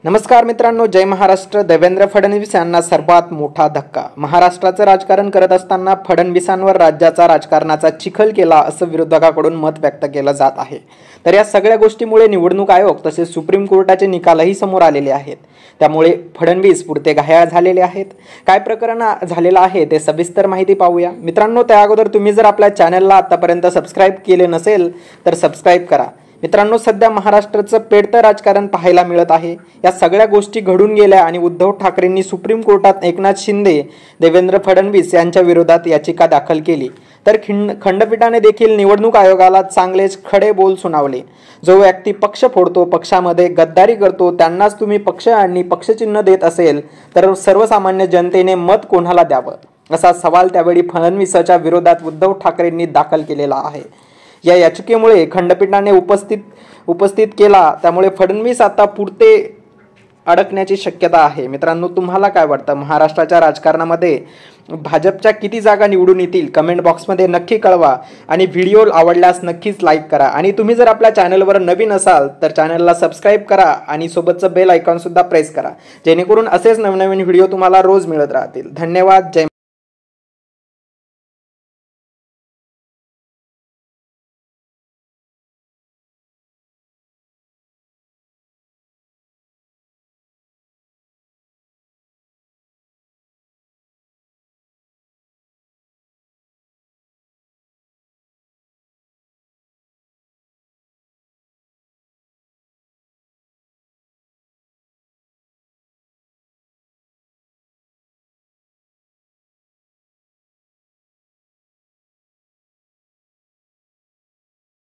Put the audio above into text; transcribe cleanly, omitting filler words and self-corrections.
नमस्कार मित्रांनो, जय महाराष्ट्र। देवेंद्र फडणवीस यांना सर्वात मोठा धक्का। महाराष्ट्राचं राजकारण करत असताना फडणवीसांवर राज्याचा राजकारणाचा चिखल केला असं विरोधकांकडून मत व्यक्त केलं जात आहे। तर या सगळ्या गोष्टीमुळे निवडणूक आयोग तसेच सुप्रीम कोर्टाचे निकालही समोर आलेले आहेत। त्यामुळे फडणवीस पुरते घायाळ झालेले आहेत। काय प्रकरण झालेलं आहे ते सविस्तर माहिती पाहूया मित्रांनो। त्या अगोदर तुम्ही जर आपल्या चॅनलला आतापर्यंत सबस्क्राइब केले नसेल तर सबस्क्राइब करा। मित्रांनो, सध्या महाराष्ट्राचं पेटतं राजकारण पाहायला मिळत आहे। या सगळ्या गोष्टी घडून गेल्या आणि उद्धव ठाकरेंनी सुप्रीम कोर्टात एकनाथ शिंदे, देवेंद्र फडणवीस यांच्या विरोधात याचिका दाखल केली। तर खंडपीठाने देखील निवडणूक आयोगाला चांगलेच खडे बोल सुनावले। जो व्यक्ती पक्ष फोडतो, पक्षामध्ये गद्दारी करतो, त्यांनाच तुम्ही पक्ष आणि पक्षचिन्ह देत असेल तर सर्वसामान्य जनतेने मत कोणाला द्यावं, असा सवाल त्यावेळी फडणवीसांच्या विरोधात उद्धव ठाकरेंनी दाखल केलेला आहे। या याचिकेमुळे खंडपीठाने उपस्थित केला, त्यामुळे फडणवीस आता पुरते अडकण्याची शक्यता आहे। मित्रांनो, तुम्हाला काय वाटतं? महाराष्ट्राच्या राजकारणामध्ये भाजपच्या किती जागा निवडून येतील? कमेंट बॉक्समध्ये नक्की कळवा आणि व्हिडिओ आवडल्यास नक्कीच लाईक करा। आणि तुम्ही जर आपल्या चॅनलवर नवीन असाल तर चॅनलला सबस्क्राइब करा आणि सोबतचं बेल आयकॉन सुद्धा प्रेस करा, जेणेकरून असेच नवनवीन व्हिडिओ तुम्हाला रोज मिळत राहतील। धन्यवाद। जय